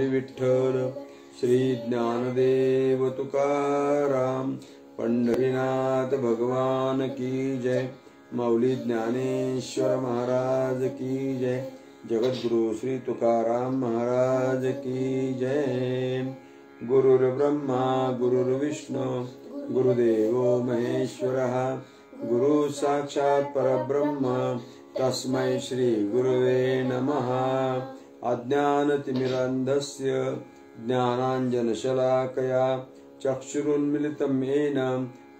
विठ्ठल श्री ज्ञानदेव तुकाराम पंढरीनाथ भगवान की जय। माऊली ज्ञानेश्वर महाराज की जय। जगद्गुरु श्री तुकाराम महाराज की जय। गुरुर्ब्रह्मा गुरुर्विष्णु गुरुदेवो महेश्वरः गुरु साक्षात् परब्रह्म तस्मै श्री गुरुवे नमः। अज्ञानतिमिरान्धस्य ज्ञानाञ्जनशलाकया चक्षुरुन्मिलितं येन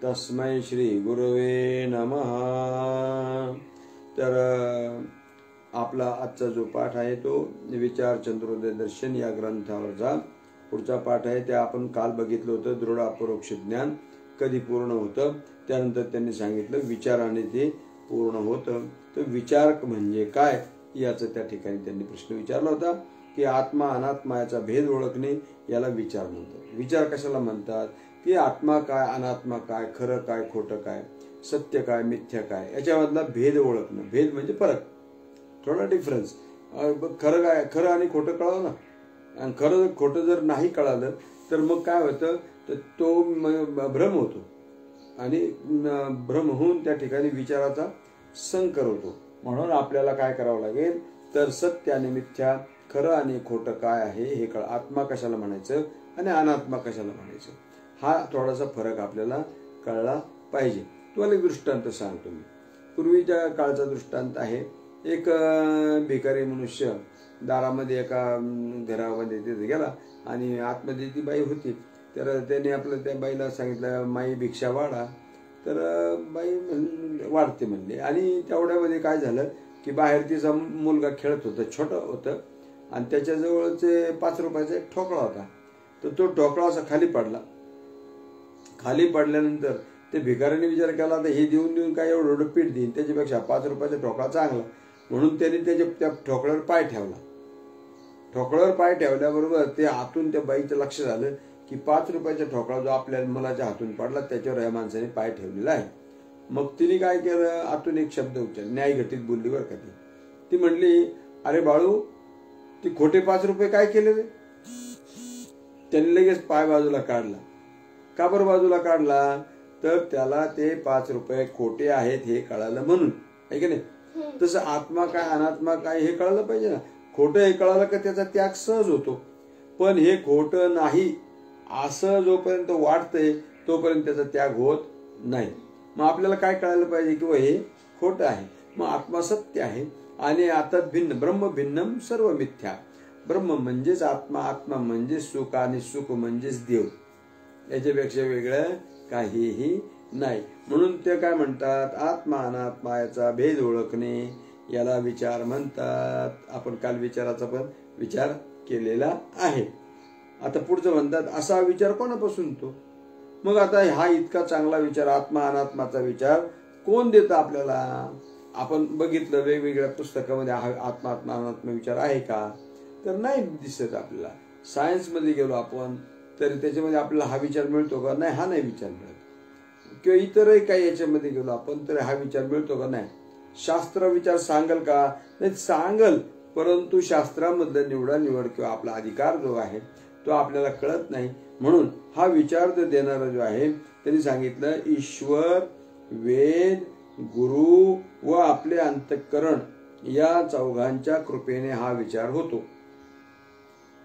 तस्मै श्री गुरुवे नमः। तर आपला आजचा जो पाठ आहे तो विचार चंद्रोदय दर्शन या ग्रंथावरचा पुढचा पाठ आहे। ते आपण काल बघितलं होतं। दृढ अपरोक्ष ज्ञान कधी पूर्ण होतं, त्यानंतर त्यांनी सांगितलं विचाराने ते पूर्ण होतं। तर विचार म्हणजे काय याचं त्या ठिकाणी त्यांनी प्रश्न विचारला होता की आत्मा अनात्मा याचा भेद ओळखणे याला विचार म्हणतात। विचार कशाला म्हणतात की आत्मा काय अनात्मा काय, खरं काय खोटं काय, सत्य काय मिथ्या काय याच्यामधला भेद ओळखणं। भेद म्हणजे फरक, थोडा डिफरन्स। खरं काय, खरं आणि खोटं कळावं ना, आणि खरं खोटं जर नाही कळालं तर मग काय होतं, तर तो भ्रम होतो आणि भ्रम होऊन त्या ठिकाणी विचाराचा संकर होतो। म्हणून आपल्याला काय करावं लागेल, तर सत्य आणि मिथ्या, खरं आणि खोटं काय आहे हे कळ। आत्मा कशाला म्हणायचं आणि अनात्मा कशाला म्हणायचं हा थोडासा फरक आपल्याला कळला पाहिजे। तुम्हाला एक दृष्टांत सांगतो मी। पूर्वीच्या काळचा दृष्टांत आहे। एक भिकारी मनुष्य दारामध्ये एका घरामध्ये तिथे गेला आणि आतमध्ये ती बाई होती। तर त्याने आपलं त्या बाईला सांगितलं माई भिक्षा वाढा। तर बाई वाढते म्हणली। आणि तेवढ्यामध्ये काय झालं की बाहेर तिचा मुलगा खेळत होता, छोटा होतं, आणि त्याच्याजवळचे 5 रुपयाचा एक ठोकळा होता। तर तो ठोकळा असा खाली पडला। खाली पडल्यानंतर ते भिकाऱ्याने विचार केला तर हे देऊन देऊन काय एवढं पीठ देईन, त्याच्यापेक्षा 5 रुपयाचा ठोकळा चांगला। म्हणून त्याने त्या ठोकळ्यावर पाय ठेवला। ठोकळ्यावर पाय ठेवल्याबरोबर ते आतून त्या बाईचं लक्ष झालं की 5 रुपयाचा ठोकळा जो आपल्या मुलाच्या हातून पडला त्याच्यावर या माणसाने पाय ठेवलेला आहे। मग तिने काय केलं, आतून एक शब्द उच्चारला, न्याय घटित बोलली बरं का ती म्हणली अरे बाळू, ती खोटे 5 रुपये काय केले रे? त्याने लगेच पाय बाजूला काढला। का बरं बाजूला काढला, तर त्याला ते 5 रुपये खोटे आहेत हे कळालं म्हणून, आहे की नाही। तसं आत्मा काय अनात्मा काय हे कळालं पाहिजे ना। खोटं हे कळालं का त्याचा त्याग सहज होतो, पण हे खोटं नाही असं जोपर्यंत वाटतंय तोपर्यंत त्याचा त्याग होत नाही। मग आपल्याला काय कळायला पाहिजे की हे खोटं आहे, मग आत्मा सत्य आहे आणि आता भिन्न ब्रह्म भिन्नम सर्व मिथ्या। ब्रह्म म्हणजेच आत्मा, आत्मा म्हणजेच सुख आणि सुख म्हणजेच देव, याच्यापेक्षा वेगळं काहीही नाही। म्हणून ते काय म्हणतात, आत्मा अनात्मा याचा भेद ओळखणे याला विचार म्हणतात। आपण काल विचाराचा पण विचार केलेला आहे। आता पुढचं म्हणतात असा विचार कोणापासून तो। मग आता हा इतका चांगला विचार आत्मा अनात्माचा विचार कोण देतं आपल्याला? आपण बघितलं वेगवेगळ्या पुस्तकामध्ये आत्मा आत्मा अनात्मा विचार आहे का, तर नाही दिसत आपल्याला। सायन्स मध्ये गेलो आपण तर त्याच्यामध्ये आपल्याला हा विचार मिळतो का, नाही, हा नाही विचार मिळत। किंवा इतरही काही याच्यामध्ये गेलो आपण तर हा विचार मिळतो का, नाही। शास्त्र विचार सांगल का, नाही सांगल, परंतु शास्त्रामधलं निवड किंवा आपला अधिकार जो आहे तो आपल्याला कळत नाही। म्हणून हा विचार देणारा जो आहे त्यांनी सांगितलं ईश्वर, वेद, गुरु व आपले अंतःकरण या चौघांच्या कृपेने हा विचार होतो।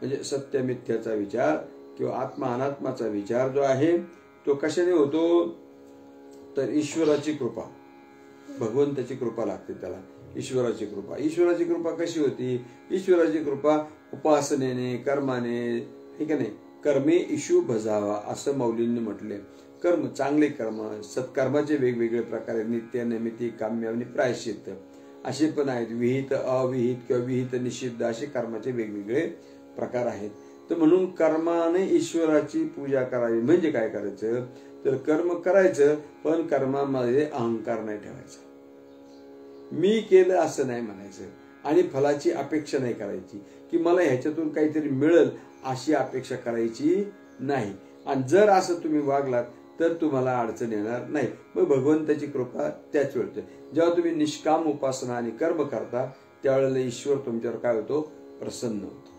म्हणजे सत्य मिथ्याचा विचार किंवा आत्मा अनात्माचा विचार जो आहे तो कशाने होतो, तर ईश्वराची कृपा, भगवंताची कृपा लागते त्याला। ईश्वराची कृपा, ईश्वराची कृपा कशी होती, ईश्वराची कृपा उपासनेने, कर्माने, ठीक आहे नाही, कर्मे इशू भजावा असं मौलींनी म्हटले। कर्म, चांगले कर्म, सत्कर्माचे वेगवेगळे प्रकार, नित्य, नैमित्तिक, काम्य आणि प्रायश्चित्त असे पण आहेत। विहित, अविहित किंवा विहित निषिद्ध असे कर्माचे वेगवेगळे प्रकार आहेत। तर म्हणून कर्माने ईश्वराची पूजा करावी म्हणजे काय करायचं, तर कर्म करायचं पण कर्मामध्ये अहंकार नाही ठेवायचा। मी केलं असं नाही म्हणायचं आणि फलाची अपेक्षा नाही करायची की मला ह्याच्यातून काहीतरी मिळेल अशी अपेक्षा करायची नाही। आणि जर असं तुम्ही वागलात तर तुम्हाला अडचण येणार नाही। मग भगवंताची कृपा त्याच वेळेत, जेव्हा तुम्ही निष्काम उपासना आणि कर्म करता त्यावेळेला ईश्वर तुमच्यावर काय होतो, प्रसन्न होतो।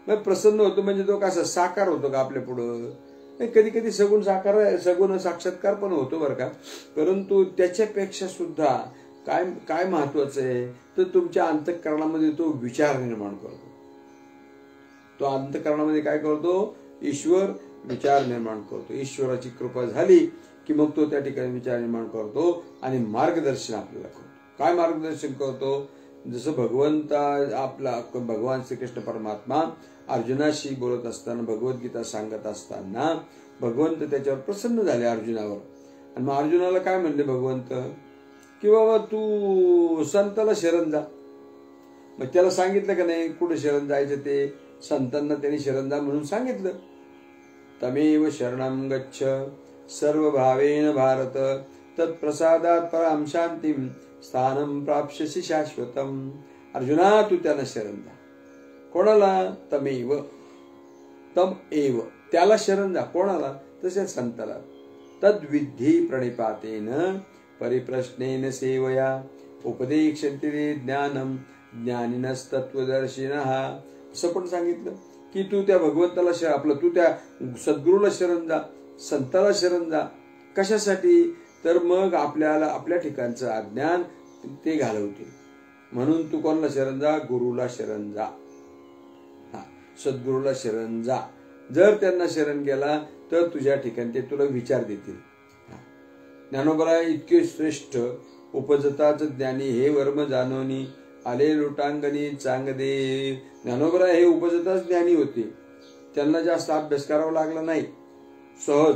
मग प्रसन्न होतो म्हणजे तो कसा साकार होतो का आपल्या पुढं? कधी कधी सगुण साक्षात्कार पण होतो बरं का, परंतु त्याच्यापेक्षा सुद्धा काय काय महत्वाचं आहे तर तुमच्या अंतःकरणामध्ये तो विचार निर्माण करतो. तो अंतःकरणामध्ये काय करतो? ईश्वर विचार निर्माण करतो. ईश्वराची कृपा झाली की मग तो त्या ठिकाणी विचार निर्माण करतो आणि मार्गदर्शन आपल्याला करतो. काय मार्गदर्शन करतो? जसं भगवान श्रीकृष्ण परमात्मा अर्जुनाशी बोलत असताना, भगवद्गीता सांगत असताना भगवंत त्याच्यावर प्रसन्न झाले अर्जुनावर. आणि मग अर्जुनाला काय म्हणले भगवंत की बाबा तू संताला शरण जा. मग त्याला सांगितलं का नाही कुठे शरण जायचं ते? संतांना त्यांनी शरण जा म्हणून सांगितलं. तमेव शरणं गच्छ सर्व भावेन भारत तत्प्रसादात पराम शांतीम स्थानं प्राप्स्यसि शाश्वतम. अर्जुना तू त्याला शरण जा. कोणाला? तमेव, तम एव, त्याला शरण जा. कोणाला? तसे संताला. तद्विधी प्रणिपातेन परिप्रश्नेन सेवया उपदेक्षन्ति ज्ञानम ज्ञानिनस्तत्वदर्शिनः. असं पण सांगितलं की तू त्या भगवंताला तू त्या सद्गुरूला शरण जा, संताला शरण जा. कशासाठी? तर मग आपल्याला आपल्या ठिकाणचं अज्ञान ते घालवतील. म्हणून तू कोणाला शरण जा? गुरुला शरण जा. सद्गुरूला शरण जा. जर त्यांना शरण गेला तर तुझ्या ठिकाणी ते तुला विचार देतील. ज्ञानोबा इतके श्रेष्ठ उपजताच ज्ञानी हे वर्म जानोनी आले लोटांगणी चांगदे. ज्ञानोबा हे उपजताच ज्ञानी होते. त्यांना जास्त अभ्यास करावा लागला नाही, सहज,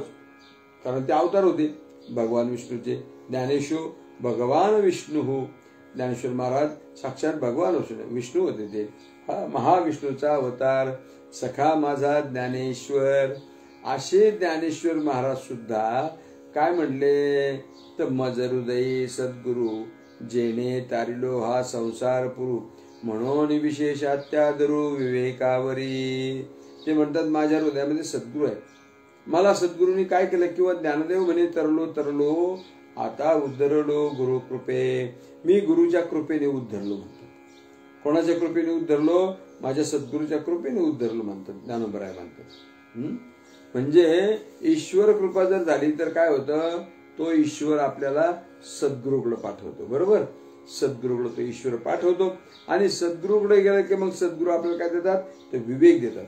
कारण ते अवतार होते भगवान विष्णूचे. ज्ञानेश्वर भगवान विष्णू. ज्ञानेश्वर महाराज साक्षात भगवान विष्णू होते. ते महाविष्णूचा अवतार. सखा माझा ज्ञानेश्वर. असे ज्ञानेश्वर महाराज सुद्धा काय म्हणले तर मज हृदयी सद्गुरु जेणे तारिलो हा संसार पुरु म्हणून विशेषात्यादरू विवेकावरी. ते म्हणतात माझ्या हृदयामध्ये सद्गुरू आहे. मला सद्गुरूंनी काय केलं? किंवा ज्ञानदेव म्हणे तरलो आता उद्धरलो गुरु कृपे. मी गुरुच्या कृपेने उद्धरलो म्हणतो. कोणाच्या कृपेने उद्धरलो? माझ्या सद्गुरूच्या कृपेने उद्धरलो म्हणतात ज्ञानोबराय म्हणतात. म्हणजे ईश्वर कृपा जर झाली तर काय होतं? तो ईश्वर आपल्याला सद्गुरूकडे पाठवतो. बरोबर? सद्गुरूकडे तो ईश्वर पाठवतो आणि सद्गुरूकडे गेलं की मग सद्गुरू आपल्याला काय देतात? तर विवेक देतात.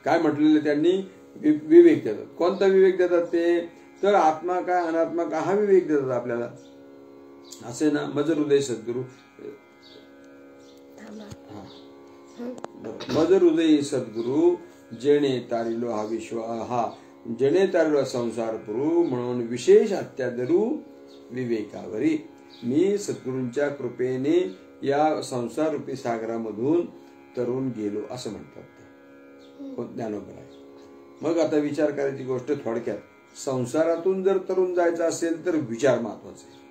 काय म्हटलेलं त्यांनी? विवेक देतात. कोणता विवेक देतात ते? तर आत्मा काय अनात्मा काय हा विवेक देतात आपल्याला. असे ना मज हृदय सद्गुरू. मज हृदय सद्गुरू जेणे तारिलो हा विश्व हा जेणे तारिलो संसार पुरू म्हणून विशेष अत्यादरू विवेकावरी. मी सद्गुरूंच्या कृपेने या संसार रूपी सागरामधून तरून गेलो असं म्हणतात ज्ञानोबा. मग आता विचार करायची गोष्ट थोडक्यात, संसारातून जर तरुण जायचं असेल तर विचार महत्वाचा आहे.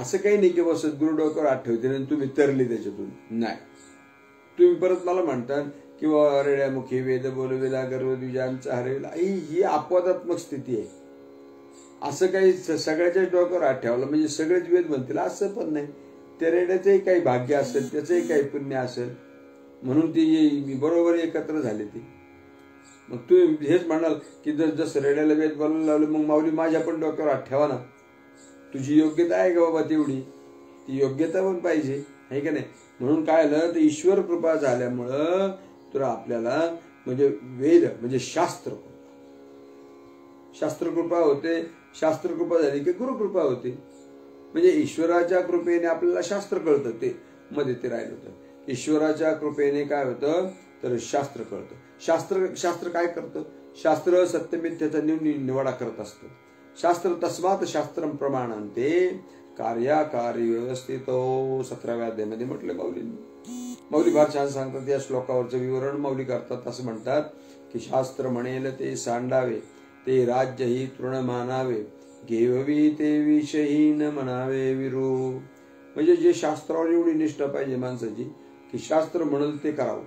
असं काही नाही की बा सद्गुरू डोक्यावर हात ठेवते आणि तुम्ही तरले त्याच्यातून. नाही, तुम्ही परत मला म्हणतात किंवा रेड्यामुखी वेद बोलवेला गर्व द्विजांचा हरवेला, ही अपवादात्मक स्थिती आहे. असं काही सगळ्याच्याच डोक्यावर हात ठेवला म्हणजे सगळेच वेद म्हणतील असं पण नाही. त्या रेड्याचंही काही भाग्य असेल, त्याचंही काही पुण्य असेल, म्हणून ती बरोबर एकत्र झाली ती. मग तुम्ही हेच म्हणाल की जसं रेड्याला वेद बोलायला लावलं मग माऊली माझ्या पण डोक्यावर हात ठेवा ना. तुझी योग्यता आहे का बाबा तेवढी? ती योग्यता पण पाहिजे, आहे का नाही? म्हणून काय आलं तर ईश्वर कृपा झाल्यामुळं तर आपल्याला म्हणजे वेद म्हणजे शास्त्रकृपा होते. शास्त्रकृपा झाली की गुरुकृपा होते. म्हणजे ईश्वराच्या कृपेने आपल्याला शास्त्र कळतं, ते मध्ये ते राहिलं होतं. ईश्वराच्या कृपेने काय होतं तर शास्त्र कळतं. शास्त्र काय करतं? शास्त्र सत्यमिथ्याचा निवाडा करत असतं. शास्त्र तस्मात शास्त्रम प्रमाणांते कार्याकारी व्यवस्थित 17व्या अध्यायामध्ये म्हटलं माऊलींनी. माऊली फार छान सांगतात या श्लोकावरचं विवरण माऊली करतात. असं म्हणतात की शास्त्र म्हणेल ते सांडावे, ते राज्य ही तृण मानावे, घेववी ते विषहीन म्हणावे विरू. म्हणजे जे शास्त्रावर एवढी निष्ठा पाहिजे माणसाची की शास्त्र म्हणल ते करावं.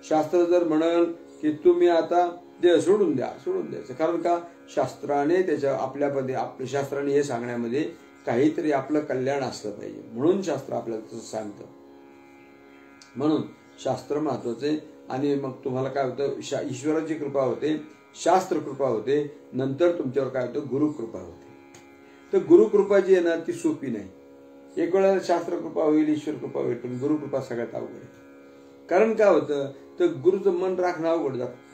शास्त्र जर म्हणल की तुम्ही आता देह सोडून द्यायचं. कारण का? शास्त्राने त्याच्या आपल्या शास्त्राने हे सांगण्यामध्ये काहीतरी आपलं कल्याण असलं पाहिजे, म्हणून शास्त्र आपल्याला तसं सांगतं. म्हणून शास्त्र महत्वाचे आणि मग तुम्हाला काय होतं, ईश्वराची कृपा होते, शास्त्र कृपा होते, नंतर तुमच्यावर काय होतं, गुरुकृपा होते. तर गुरुकृपा जी आहे ना ती सोपी नाही. एक वेळेला शास्त्र कृपा होईल, ईश्वर कृपा होईल, पण गुरुकृपा सगळ्यात अवघड आहे. कारण काय होतं, तर गुरुचं मन राखणं अवघड जातं.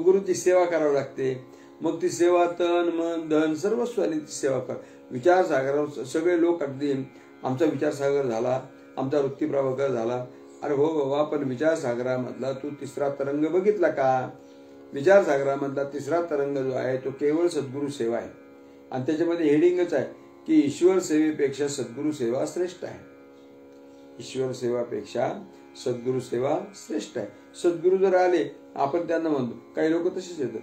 गुरुची सेवा करावी लागते. मग ती सेवा तन मन धन सर्वस्वाने ती सेवा कर. विचारसागर सगळे लोक अगदी आमचा विचारसागर झाला, आमचा वृत्ती प्रभाकर झाला. अरे हो बाबा, पण विचारसागरामधला तू तिसरा तरंग बघितला का? विचारसागरामधला तिसरा तरंग जो आहे तो केवळ सद्गुरु सेवा आहे. आणि त्याच्यामध्ये हेडिंगच आहे की ईश्वर सेवेपेक्षा सद्गुरु सेवा श्रेष्ठ आहे. ईश्वर सेवापेक्षा सद्गुरु सेवा श्रेष्ठ आहे. सद्गुरु जर आले, आपण त्यांना म्हणतो, काही लोक तसेच येतात,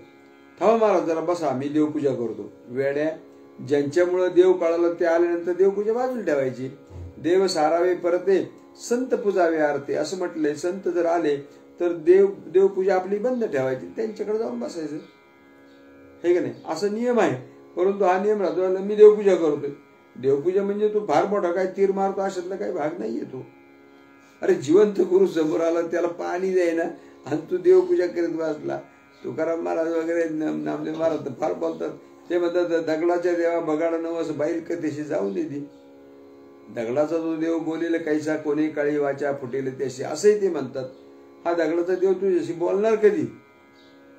थांबा महाराज जरा बसा, मी देवपूजा करतो. वेड्या, ज्यांच्यामुळे देव कळालं ते आल्यानंतर देवपूजा बाजूला ठेवायची. देव सारावे परते, संत पूजावे आरते असं म्हटलंय. संत जर आले तर देवपूजा आपली बंद ठेवायची, त्यांच्याकडे जाऊन बसायचं, हे का नाही, असं नियम आहे. परंतु हा नियम राहतो, मी देवपूजा करतोय. देवपूजा म्हणजे तू फार मोठा काय तीर मारतो अशातला काही भाग नाहीये तो. अरे जिवंत गुरु समोर आला, त्याला पाणी द्यायना आणि तू देवपूजा करीत बसला. तुकाराम महाराज वगैरे नामदेव महाराज फार बोलतात. ते म्हणतात, दगडाच्या देवा बगाडा नवस बाईल कथेशी जाऊन देते. दगडाचा जो देव बोलेल कैसा कोणी काळी वाचा फुटेल त्याशी, असंही ते म्हणतात. हा दगडाचा देव तुझ्याशी बोलणार कधी?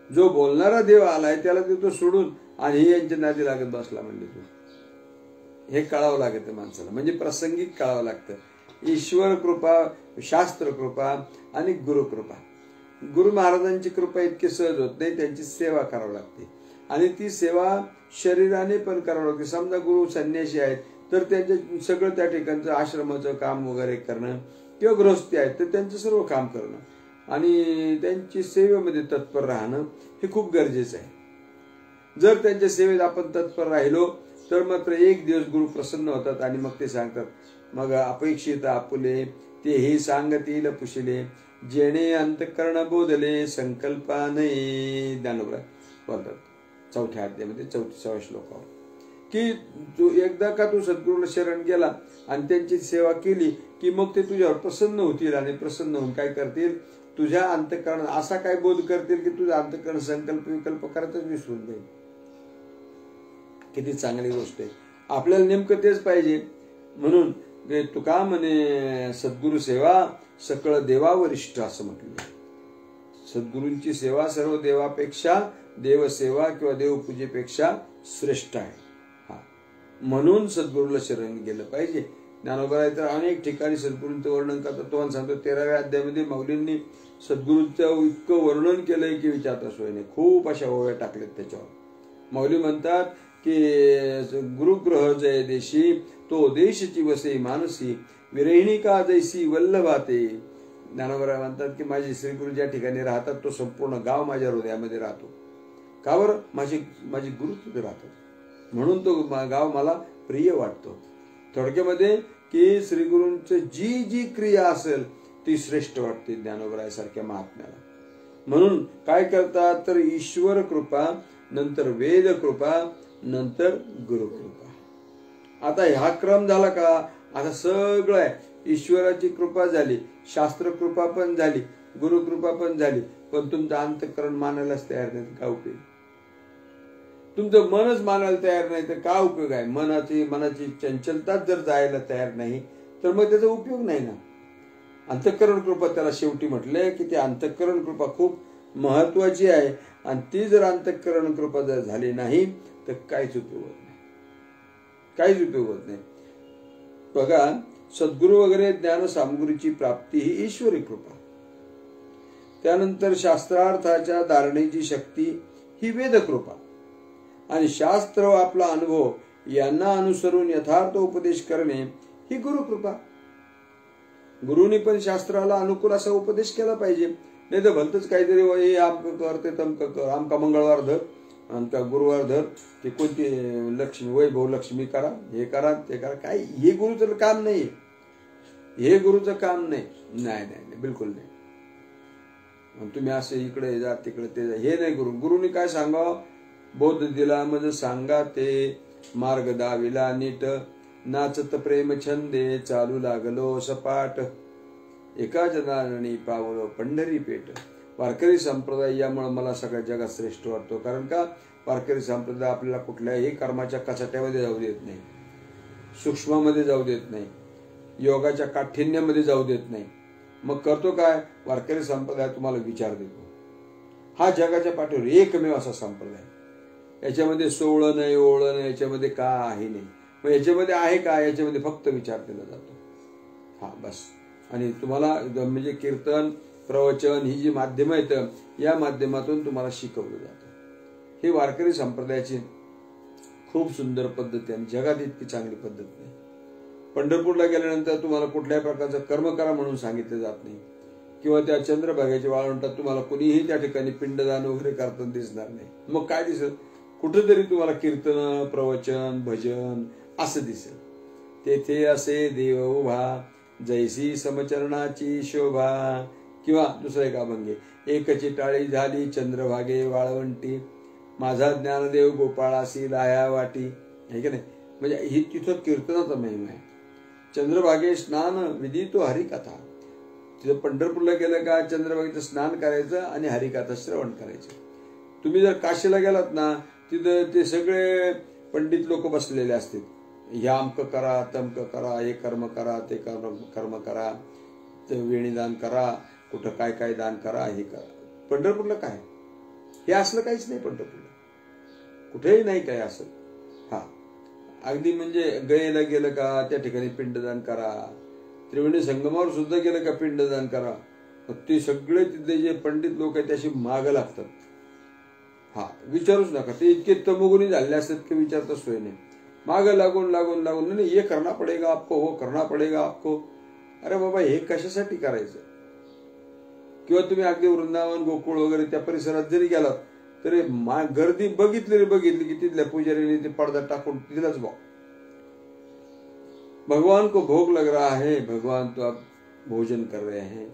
जो बोलणारा देव आलाय त्याला तो सोडून आणि हे यांच्या नादी लागत बसला म्हणजे तू. हे कळावं लागतं माणसाला, म्हणजे प्रासंगिक कळावं लागतं. ईश्वर कृपा, शास्त्र कृपा आणि गुरुकृपा. गुरु महाराजांची कृपा इतकी सहज होत नाही, त्यांची सेवा करावी लागते. आणि ती सेवा शरीराने पण करावी लागते. समजा गुरु संन्यासी आहेत तर त्यांचं सगळं त्या ठिकाणचं आश्रमाचं काम वगैरे करणं, किंवा गृहस्थी आहेत तर त्यांचं सर्व काम करणं आणि त्यांची सेवेमध्ये तत्पर राहणं हे खूप गरजेचं आहे. जर त्यांच्या सेवेत आपण तत्पर राहिलो तर मात्र एक दिवस गुरु प्रसन्न होतात आणि मग ते सांगतात, मग अपेक्षित आपुले ते हे सांगतील पुशिले, जेणे अंतःकरण बोधले संकल्पाने. ज्ञानोबा बोलतात 4थ्या अध्यायामध्ये 44व्या श्लोकावर, की तू एकदा का तू सद्गुरूला शरण गेला आणि त्यांची सेवा केली की मग ते तुझ्यावर प्रसन्न होतील आणि प्रसन्न होऊन काय करतील, तुझ्या अंतःकरण असा काय बोध करतील की तुझं अंतःकरण संकल्प विकल्प करतच विसरून जाईल. किती चांगली गोष्ट आहे. आपल्याला नेमकं तेच पाहिजे. म्हणून तुका म्हणे सद्गुरु सेवा सकळ देवावरिष्ठ असं म्हटलं. सद्गुरूंची सेवा सर्व देवापेक्षा, देवसेवा किंवा देवपूजेपेक्षा श्रेष्ठ आहे. म्हणून सद्गुरूला शरण गेलं पाहिजे. ज्ञानोबा तर अनेक ठिकाणी सद्गुरूंचं वर्णन करतात. तुम्हाला सांगतो 13व्या अध्यायामध्ये माऊलींनी सद्गुरूंचं इतकं वर्णन केलंय की विचारता सोय नाही. खूप अशा ओव्या टाकल्यात त्याच्यावर. माऊली म्हणतात की गुरुग्रह जय देशी, तो देशची वसे मानसी, विरहिणी का जैसी वल्लभाते. ज्ञानोबा म्हणतात की माझे श्रीगुरु ज्या ठिकाणी राहतात तो संपूर्ण गाव माझ्या हृदयामध्ये राहतो. का बरं? माझे गुरु तिथे राहतात म्हणून तो गाव मला प्रिय वाटतो. थोडक्यामध्ये की श्रीगुरूंची जी जी क्रिया असेल ती श्रेष्ठ वाटते ज्ञानोबरायासारख्या महात्म्याला. म्हणून काय करतात तर ईश्वर कृपा, नंतर वेद कृपा, नंतर गुरुकृपा. आता हा क्रम झाला का? आता सगळं आहे. ईश्वराची कृपा झाली, शास्त्र कृपा पण झाली, गुरुकृपा पण झाली, पण तुमचं अंतःकरण मानायलाच तयार नाही, काय उपयोग? तुमचं मनच मानायला तयार नाही तर काय उपयोग आहे? मनाची चंचलताच जर जायला तयार नाही तर मग त्याचा उपयोग नाही ना. अंतःकरण कृपा त्याला शेवटी म्हटलंय की ती अंतःकरण कृपा खूप महत्वाची आहे आणि ती जर अंतःकरण कृपा जर झाली नाही तर काहीच उपयोग होत नाही, काहीच उपयोग होत नाही. बघा, सद्गुरू वगैरे ज्ञान सामग्रीची प्राप्ती ही ईश्वरी कृपा. त्यानंतर शास्त्रार्थाच्या धारणेची शक्ती ही वेद कृपा आणि शास्त्र व आपला अनुभव यांना अनुसरून यथार्थ उपदेश करणे ही गुरुकृपा. गुरुनी पण शास्त्राला अनुकूल असा उपदेश केला पाहिजे. नाही तर भलतच काहीतरी हे आमक कर ते तमक कर, आमका मंगळवार धर, आमका गुरुवार धर, ते कोणती लक्ष्मी वैभव लक्ष्मी करा, हे करा ते करा. काय हे गुरुचं काम नाही, हे गुरुचं काम नाही. नाही नाही बिलकुल नाही. तुम्ही असे इकडे जा तिकडे ते जा, हे नाही गुरु. गुरुनी काय सांगावं? बोध दिला मज सांगा ते, मार्ग दाविला नीट, नाचत प्रेम छंदे चालू लागलो सपाट. एका जनानी पावलो पंढरी पेठ. वारकरी संप्रदाय यामुळे मला सगळ्या जगात श्रेष्ठ वाटतो. कारण का, वारकरी संप्रदाय आपल्याला कुठल्याही कर्माच्या कचाट्यामध्ये जाऊ देत नाही, सूक्ष्मामध्ये जाऊ देत नाही, योगाच्या काठिन्यामध्ये जाऊ देत नाही. मग करतो काय, वारकरी संप्रदाय तुम्हाला विचार देतो. हा जगाच्या पाठीवर एकमेव असा संप्रदाय. याच्यामध्ये सोवळं नाही, ओवळं नाही, याच्यामध्ये काही नाही. मग याच्यामध्ये आहे का, याच्यामध्ये फक्त विचार केला जातो. हा बस. आणि तुम्हाला म्हणजे कीर्तन, प्रवचन ही जी माध्यम आहेत, या माध्यमातून तुम्हाला शिकवलं जातं. ही वारकरी संप्रदायाची खूप सुंदर पद्धत आहे. जगात इतकी चांगली पद्धत नाही. पंढरपूरला गेल्यानंतर तुम्हाला कुठल्याही प्रकारचं कर्म करा म्हणून सांगितलं जात नाही, किंवा त्या चंद्रभागेच्या वाळवंटात तुम्हाला कुणीही त्या ठिकाणी पिंडदान वगैरे करताना दिसणार नाही. मग काय दिसेल, कुठेतरी तुम्हाला कीर्तन, प्रवचन, भजन असं दिसेल. तेथे असे देव उभा, जैसी समचरणाची शोभा. किंवा दुसरा एक अभंग, एकची टाळी झाली चंद्रभागे वाळवंटी, माझा ज्ञानदेव गोपाळासी लाया वाटी. आहे की नाही. म्हणजे ही तिथं कीर्तनाचा महिमा आहे. चंद्रभागे स्नान विदितो हरिकथा. तिथं पंढरपूरला गेलं का चंद्रभागेचं स्नान करायचं आणि हरिकथा श्रवण करायचं. तुम्ही जर काशीला गेलात ना, तिथं ते सगळे पंडित लोक बसलेले असतील. ह्या अमक करा, तमक करा, हे कर्म करा, ते कर्म करा, ते वेणीदान करा, कुठं काय काय दान करा, हे करा. पंढरपूरला काय हे असलं काहीच नाही. पंढरपूरला कुठेही नाही काय असं. हा अगदी म्हणजे गयेला गेलं का त्या ठिकाणी पिंडदान करा, त्रिवेणी संगमावर सुद्धा गेलं का पिंडदान करा. ते सगळे तिथले जे पंडित लोक आहेत त्याशी मागं लागतात. हा विचारूच नका, ते इतके तमोगुणी झाले असतात की विचारता सोय नाही. मागं लागून लागून लागून, नाही ये करना पडेगा आपको, हो करना पडेगा आपको. अरे बाबा हे कशासाठी करायचं. किंवा तुम्ही अगदी वृंदावन, गोकुळ वगैरे त्या परिसरात जरी गेलात तरी गर्दी बघितली की तिथल्या पुजारीने ते पडदा टाकून तिथलाच भाव, भगवान को भोग लग रहा है, भगवान तो आप भोजन कर रहे हैं.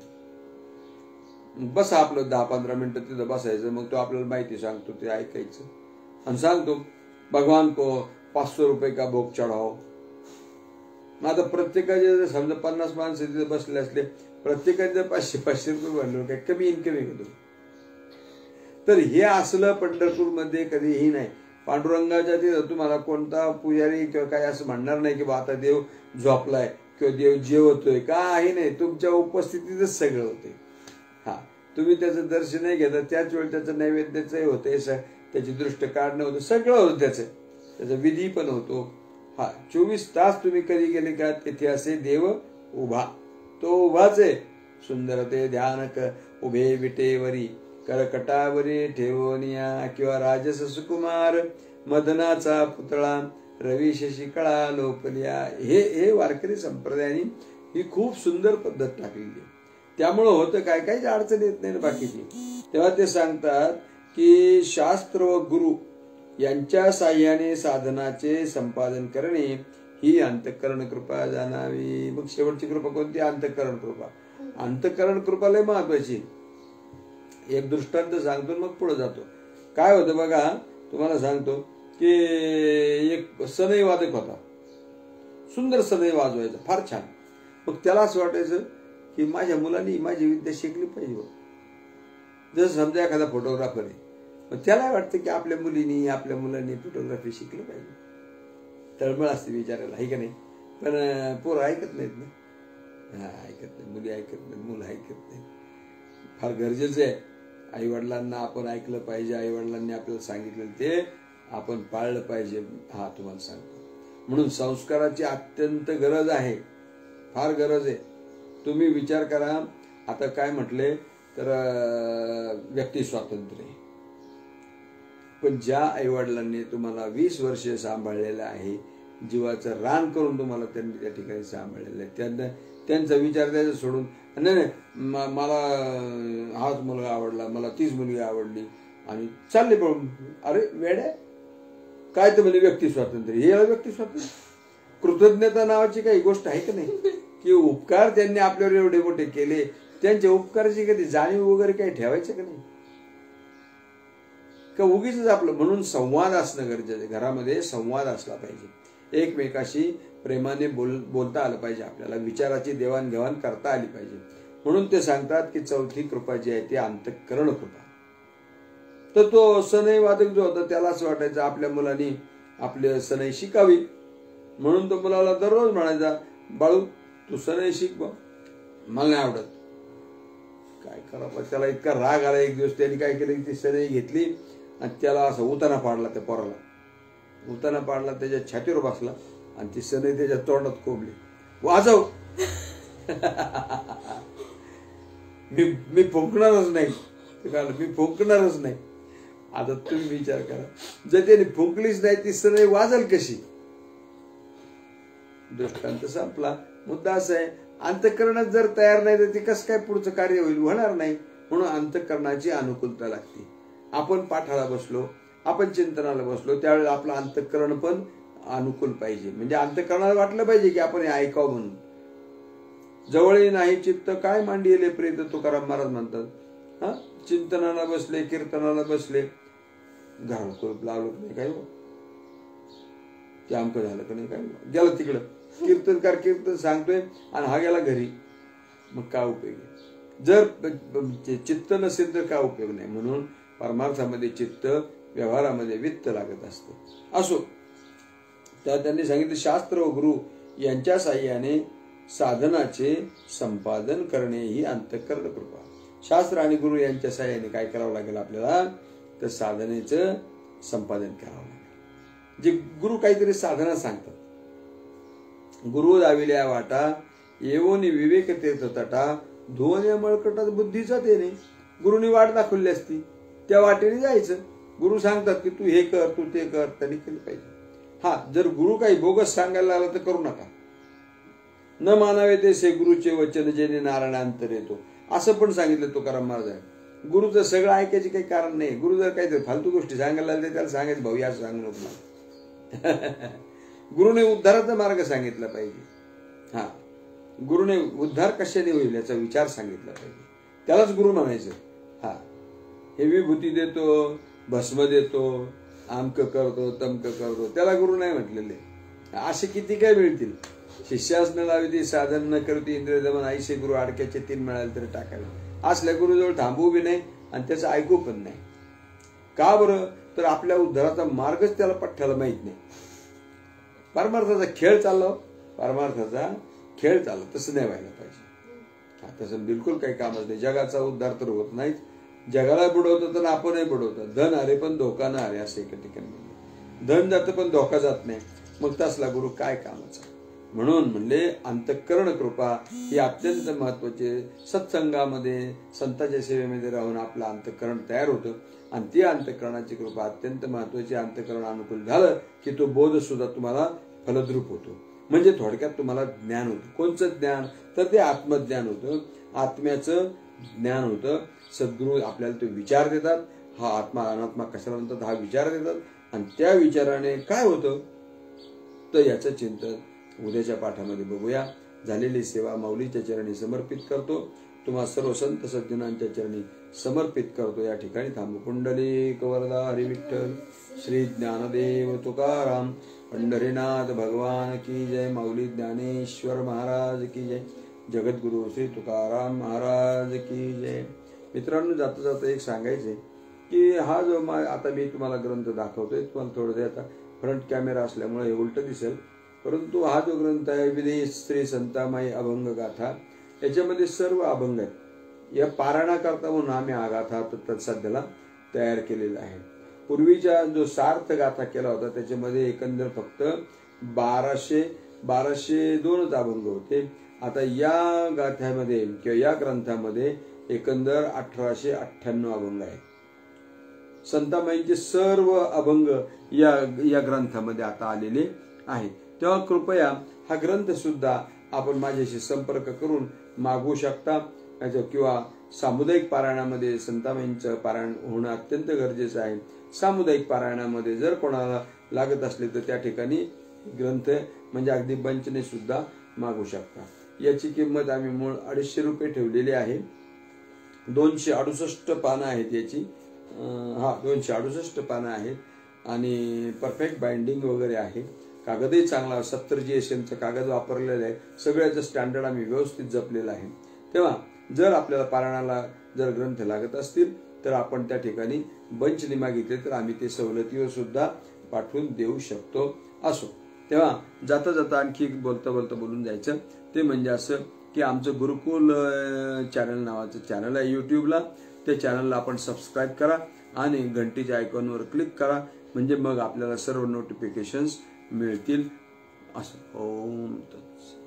बस आपलं 10-15 मिनिटं तिथं बसायचं. मग तो आपल्याला माहिती सांगतो, ते ऐकायचं आणि सांगतो भगवान को 500 रुपये का भोग चढाओ. मग आता प्रत्येकाचे समजा 50 माणसं तिथे बसले असले, प्रत्येकाचे 500-500 रुपये भरले, काय कमी इनकम आहे. तर हे असलं पंढरपूरमध्ये कधीही नाही. पांडुरंगाच्या तिथं तुम्हाला कोणता पुजारी किंवा काय असं म्हणणार नाही की बा आता देव झोपलाय किंवा देव जेवतोय. काही नाही, तुमच्या उपस्थितीतच सगळं होते. हा तुम्ही त्याचं दर्शनही घेता, त्याच वेळी त्याचं नैवेद्याचंही होते, त्याची दृष्ट काढणं होतं, सगळं होतं त्याचा विधी पण होतो. हा 24 तास तुम्ही कधी गेले का तिथे असे देव उभा, तो उभाच आहे. सुंदर ते ध्यान उभे विटेवरी, करकटावरी ठेवनिया, किंवा राजस सुकुमार मदनाचा पुतळा, रवी शशिकळा लोपलिया. हे वारकरी संप्रदायाने ही खूप सुंदर पद्धत टाकलेली आहे. त्यामुळं होतं काय, काहीच अडचण येत नाही ना बाकीची. तेव्हा ते सांगतात की शास्त्र व गुरु यांच्या साह्याने साधनाचे संपादन करणे ही अंतःकरण कृपा जाणावी. मग शेवटची कृपा कोणती, अंतःकरण कृपा. अंतःकरण कृपा लय महत्वाची. एक दृष्टांत सांगतो मग पुढे जातो. काय होतं बघा, तुम्हाला सांगतो की एक सनई वादक होता, सुंदर सनई वाजवायचा, फार छान. मग त्याला असं वाटायचं की माझ्या मुलांनी माझी विद्या शिकली पाहिजे. जसं समजा एखादा फोटोग्राफर आहे, मग त्याला वाटतं की आपल्या मुलांनी फोटोग्राफी शिकलं पाहिजे. तळमळ असते विचारायला, आहे का नाही. पण पोरं ऐकत नाहीत ना. ऐकत नाही, मुली ऐकत नाही, मुलं ऐकत नाही. फार गरजेचं आहे. आई वडिलांना आपण ऐकलं पाहिजे. आई वडिलांनी आपल्याला सांगितलं ते आपण पाळलं पाहिजे. हा तुम्हाला सांगतो. म्हणून संस्काराची अत्यंत गरज आहे, फार गरज आहे. तुम्ही विचार करा, आता काय म्हटले तर व्यक्ती स्वातंत्र्य, पण ज्या आईवडिलांनी तुम्हाला 20 वर्षे सांभाळलेलं आहे, जीवाचं रान करून तुम्हाला त्यांनी त्या ठिकाणी सांभाळलेलं आहे, त्यांचा विचार द्यायचा सोडून नाही मला हाच मुलगा आवडला, मला तीच मुलगी आवडली आणि चालले पळून. अरे वेड्या, काय तर म्हणजे व्यक्ती स्वातंत्र्य. हे व्यक्ती स्वातंत्र्य, कृतज्ञता नावाची काही गोष्ट आहे का नाही, की उपकार त्यांनी आपल्यावर एवढे मोठे केले, त्यांच्या उपकाराची कधी जाणीव वगैरे काही ठेवायचं का नाही, का उगीच आपलं. म्हणून संवाद असणं गरजेचं आहे. घरामध्ये संवाद असला पाहिजे, एकमेकाशी प्रेमाने बोलता आलं पाहिजे, आपल्याला विचाराची देवाणघेवाण करता आली पाहिजे. म्हणून ते सांगतात की चौथी कृपा जी आहे ती अंतःकरण कृपा. तर तो सनई वादक जो होता त्याला असं वाटायचं आपल्या मुलांनी आपले सनई शिकावी, म्हणून तो मुलाला दररोज म्हणायचा, बाळू तू सनई शिक बा, मला नाही आवडत. काय करावं, त्याला इतका राग आला. एक दिवस त्यांनी काय केलं की ती सनई घेतली आणि त्याला असं उताना पाडला. त्या पोराला उताना पाडला, त्याच्या छातीवर बसला आणि ती सनई त्याच्या तोंडात कोंबली. वाजव. मी फुंकणारच नाही. मी फुंकणारच नाही. आता तुम्ही विचार करा, जर त्याने फुंकलीच नाही ती सनई वाजल कशी? दृष्टांत संपला. मुद्दा असा आहे, अंतःकरणात जर तयार नाही तर ती कसं काय पुढचं कार्य होईल? होणार नाही. म्हणून अंतःकरणाची अनुकूलता लागते. आपण पाठाला बसलो, आपण चिंतनाला बसलो, त्यावेळेस आपलं अंतःकरण पण अनुकूल पाहिजे. म्हणजे अंतःकरणाला वाटलं पाहिजे की आपण हे ऐकावं म्हणून. जवळ नाही चित्त काय मांडिले प्रेत, तुकाराम महाराज म्हणतात. हा, चिंतनाला बसले, कीर्तनाला बसले, घराला कुलूप लावलं का नाही, काय ते आमकं झालं का नाही, काय गेलं तिकडं. कीर्तनकार कीर्तन सांगतोय आणि हा गेला घरी, मग काय उपयोग आहे? जर चित्त नसेल तर काय उपयोग नाही. म्हणून परमार्थामध्ये चित्त, व्यवहारामध्ये वित्त लागत असते. असो, त्या त्यांनी सांगितलं शास्त्र व गुरु यांच्या साह्याने साधनाचे संपादन करणे ही अंतःकरण कृपा. शास्त्र आणि गुरु यांच्या साह्याने काय करावं लागेल आपल्याला? तर साधनेचं संपादन करावं लागेल. जे गुरु काहीतरी साधना सांगतात, गुरु दाविल्या वाटा येऊन विवेक तीर्थ तटा, धुवन या मळकटात बुद्धीचा तेने. गुरुनी वाट दाखवली असती, त्या वाटेने जायचं. गुरु सांगतात की तू हे कर, तू ते कर, त्यांनी केलं पाहिजे. हा, जर गुरु काही बोगस सांगायला लागला तर करू नका. न मानावे तेसे गुरुचे वचन जेणे नारायणांतर येतो, असं पण सांगितलं तुकाराम महाराज. गुरुचं सगळं ऐकायचे काही कारण नाही. गुरु जर काहीतरी फालतू गोष्टी सांगायला लागले त्याला सांगायचं, भाऊ असं सांगू नको मला. गुरुने उद्धाराचा मार्ग सांगितला पाहिजे. हा, गुरुने उद्धार कशाने होईल याचा विचार सांगितला पाहिजे, त्यालाच गुरु म्हणायचं. हा, हे विभूती देतो, भस्म देतो, आमक करतो, तमक करतो, त्याला गुरु नाही म्हटलेले. असे किती काय मिळतील. शिष्यास न लावी ती साधन न करती इंद्रिय दमन, ऐसे गुरु अडक्याचे 3 मिळाले तरी टाकावे. असल्या गुरुजवळ थांबू बी नाही आणि त्याचं ऐकू पण नाही. का बरं? तर आपल्या उद्धाराचा मार्गच त्याला पठ्ठ्याला माहित नाही. परमार्थाचा खेळ चालला, परमार्थाचा खेळ चालला, तसं नाही व्हायला पाहिजे. तसं बिलकुल काही कामच नाही. जगाचा उद्धार तर होत नाहीच, जगाला बुडवतो तर आपणही बुडवतो. धन हरे पण धोका न हरे, असं एका ठिकाणी. धन जातं पण धोका जात नाही, मग तसला गुरु काय कामाचा? म्हणून म्हणले अंतःकरण कृपा ही अत्यंत महत्वाची. सत्संगामध्ये संतांच्या सेवेमध्ये राहून आपलं अंतःकरण तयार होतं आणि ती अंतःकरणाची कृपा अत्यंत महत्वाची. अंतःकरण अनुकूल झालं की तो बोध सुद्धा तुम्हाला फलद्रूप होतो. म्हणजे थोडक्यात तुम्हाला ज्ञान होतं. कोणचं ज्ञान? तर ते आत्मज्ञान होतं, आत्म्याचं ज्ञान होतं. सद्गुरू आपल्याला ते विचार देतात, हा आत्मा अनात्मा कशाला म्हणतात हा विचार देतात, आणि त्या विचाराने काय होतं तर याचं चिंतन उद्याच्या पाठामध्ये बघूया. झालेली सेवा माऊलीच्या चरणी समर्पित करतो. तुम्हा सर्व संत सज्जनांच्या चरणी समर्पित करतो. या ठिकाणी थांबू. पुंडलिक वरदा हरी विठ्ठल. श्री ज्ञानदेव तुकाराम पंढरीनाथ भगवान की जय. माऊली ज्ञानेश्वर महाराज की जय. जगद्गुरु श्री तुकाराम महाराज की जय. मित्रांनो, जाता जाता एक सांगायचे की हा जो आता मी तुम्हाला ग्रंथ दाखवतोय, तुम्हाला थोडं आता फ्रंट कॅमेरा असल्यामुळे हे उलट दिसेल, परंतु हा जो ग्रंथ आहे विदेश श्री संतामाई अभंग गाथा, याच्यामध्ये सर्व अभंग आहेत. या पारायणाकरता म्हणून आम्ही हा गाथा सध्याला तयार केलेला आहे. पूर्वीच्या जो सार्थ गाथा केला होता त्याच्यामध्ये एकंदर फक्त 1202 अभंग होते. आता या गाथ्यामध्ये किंवा या ग्रंथामध्ये एकंदर 1898 अभंग आहेत. संतामाईंचे सर्व अभंग या ग्रंथामध्ये आता आलेले आहे. तेव्हा कृपया हा ग्रंथ सुद्धा आपण माझ्याशी संपर्क करून मागवू शकता, किंवा सामुदायिक पारायणामध्ये संतामाईंचं पारायण होणं अत्यंत गरजेचं आहे. सामुदायिक पारायणामध्ये जर कोणाला लागत असले तर त्या ठिकाणी ग्रंथ म्हणजे अगदी बंचने सुद्धा मागू शकता. याची किंमत आम्ही मूळ 250 रुपये ठेवलेली आहे. 268 पानं आहेत याची. 268 पानं आहेत आणि परफेक्ट बाइंडिंग वगैरे आहे. कागदही चांगला 70 GSM चा कागद वापरलेला आहे. सगळ्याचं स्टँडर्ड आम्ही व्यवस्थित जपलेलं आहे. तेव्हा जर आपल्याला पारायणाला जर ग्रंथ लागत असतील तर आपण त्या ठिकाणी बंचने मागितले तर आम्ही ते सवलतीवर सुद्धा पाठवून देऊ शकतो. असो, तेव्हा जाता जाता आणखी बोलता बोलता बोलून जायचं ते म्हणजे असं की आमचं गुरुकुल चॅनल नावाचं चॅनल आहे युट्यूबला. त्या चॅनलला आपण सबस्क्राईब करा आणि घंटीच्या आयकॉनवर क्लिक करा, म्हणजे मग आपल्याला सर्व नोटिफिकेशन्स मिळतील. असं. ओम तत्सत.